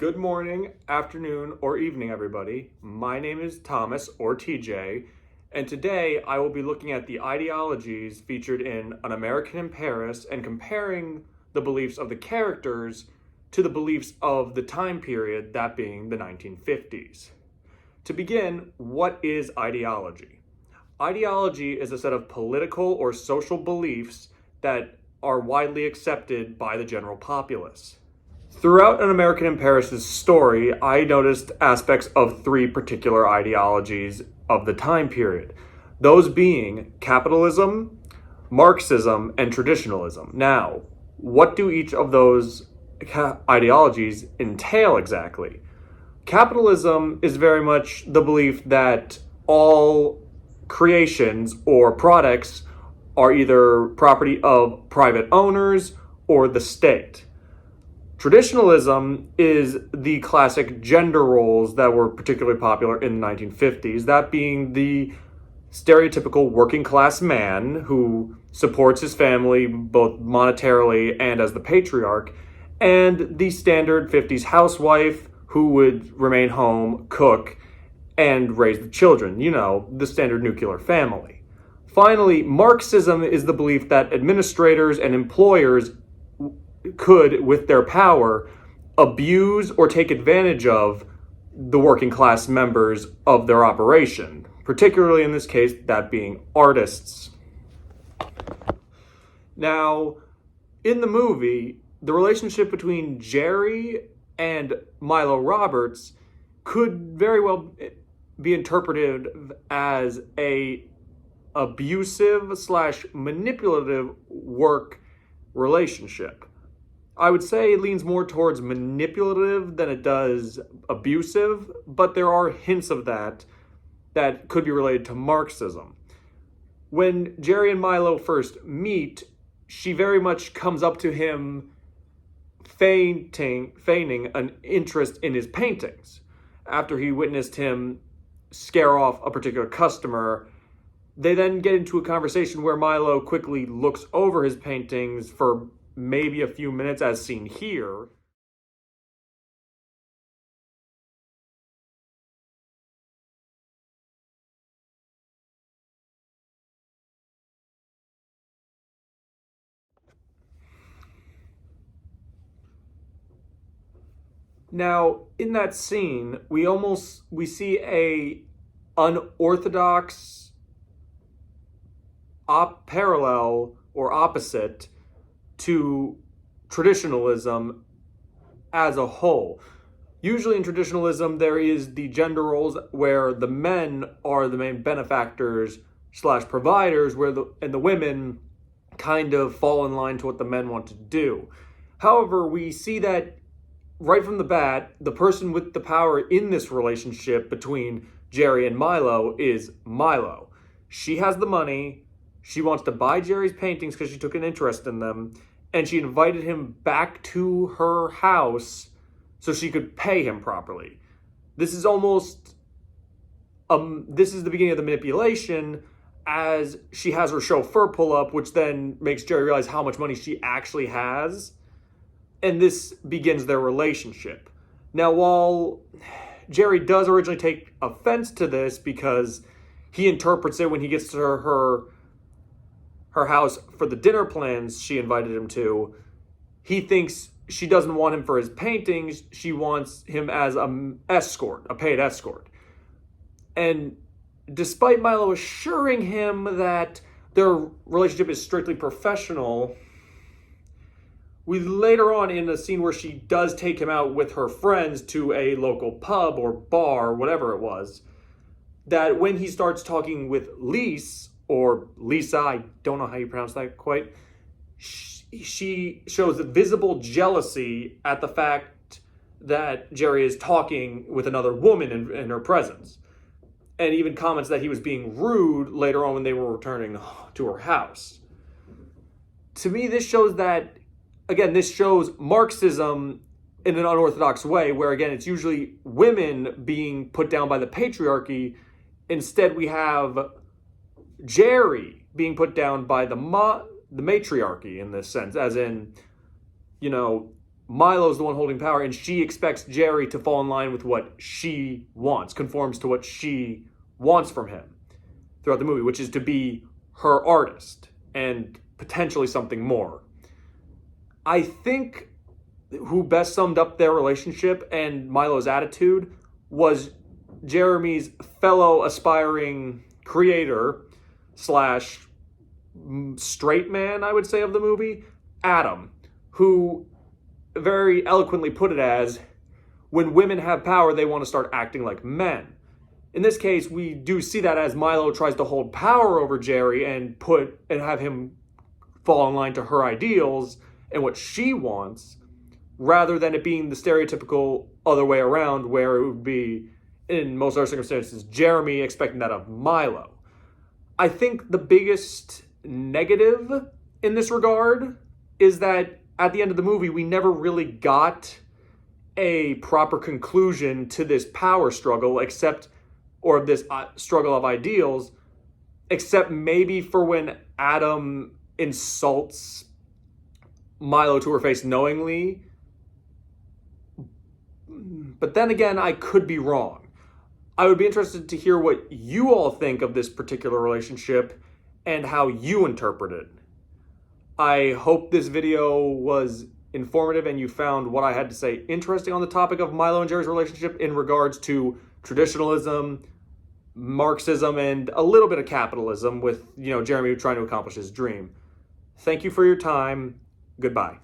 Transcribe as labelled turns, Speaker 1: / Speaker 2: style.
Speaker 1: Good morning, afternoon, or evening, everybody. My name is Thomas, or TJ, and today I will be looking at the ideologies featured in An American in Paris and comparing the beliefs of the characters to the beliefs of the time period, that being the 1950s. To begin, what is ideology? Ideology is a set of political or social beliefs that are widely accepted by the general populace. Throughout An American in Paris' story, I noticed aspects of three particular ideologies of the time period. Those being capitalism, Marxism, and traditionalism. Now, what do each of those ideologies entail exactly? Capitalism is very much the belief that all creations or products are either property of private owners or the state. Traditionalism is the classic gender roles that were particularly popular in the 1950s, that being the stereotypical working class man who supports his family both monetarily and as the patriarch, and the standard 50s housewife who would remain home, cook, and raise the children. You know, the standard nuclear family. Finally, Marxism is the belief that administrators and employers could, with their power, abuse or take advantage of the working class members of their operation, particularly in this case, that being artists. Now, in the movie, the relationship between Jerry and Milo Roberts could very well be interpreted as a abusive / manipulative work relationship. I would say it leans more towards manipulative than it does abusive, but there are hints of that could be related to Marxism. When Jerry and Milo first meet, she very much comes up to him feigning an interest in his paintings. After he witnessed him scare off a particular customer, they then get into a conversation where Milo quickly looks over his paintings for maybe a few minutes, as seen here. Now, in that scene, we see a unorthodox parallel or opposite to traditionalism as a whole. Usually in traditionalism, there is the gender roles where the men are the main benefactors / providers, and the women kind of fall in line to what the men want to do. However, we see that right from the bat, the person with the power in this relationship between Jerry and Milo is Milo. She has the money. She wants to buy Jerry's paintings because she took an interest in them, and she invited him back to her house so she could pay him properly. This is almost, this is the beginning of the manipulation, as she has her chauffeur pull up, which then makes Jerry realize how much money she actually has, and this begins their relationship. Now, while Jerry does originally take offense to this because he interprets it when he gets to her house for the dinner plans she invited him to, he thinks she doesn't want him for his paintings, she wants him as an escort, a paid escort. And despite Milo assuring him that their relationship is strictly professional, we later on in a scene where she does take him out with her friends to a local pub or bar, whatever it was, that when he starts talking with Lise, or Lisa, I don't know how you pronounce that quite, she shows visible jealousy at the fact that Jerry is talking with another woman in her presence. And even comments that he was being rude later on when they were returning to her house. To me, this shows that, again, this shows Marxism in an unorthodox way, where, again, it's usually women being put down by the patriarchy. Instead, we have Jerry being put down by the matriarchy in this sense, as in, you know, Milo's the one holding power, and she expects Jerry to fall in line with what she wants, conforms to what she wants from him throughout the movie, which is to be her artist and potentially something more. I think who best summed up their relationship and Milo's attitude was Jeremy's fellow aspiring creator slash straight man, I would say, of the movie, Adam, who very eloquently put it as, when women have power, they want to start acting like men. In this case, we do see that as Milo tries to hold power over Jerry and have him fall in line to her ideals and what she wants, rather than it being the stereotypical other way around, where it would be, in most other circumstances, Jeremy expecting that of Milo. I think the biggest negative in this regard is that at the end of the movie, we never really got a proper conclusion to this power struggle, or this struggle of ideals, except maybe for when Adam insults Milo to her face knowingly. But then again, I could be wrong. I would be interested to hear what you all think of this particular relationship and how you interpret it. I hope this video was informative and you found what I had to say interesting on the topic of Milo and Jerry's relationship in regards to traditionalism, Marxism, and a little bit of capitalism with, Jeremy trying to accomplish his dream. Thank you for your time. Goodbye.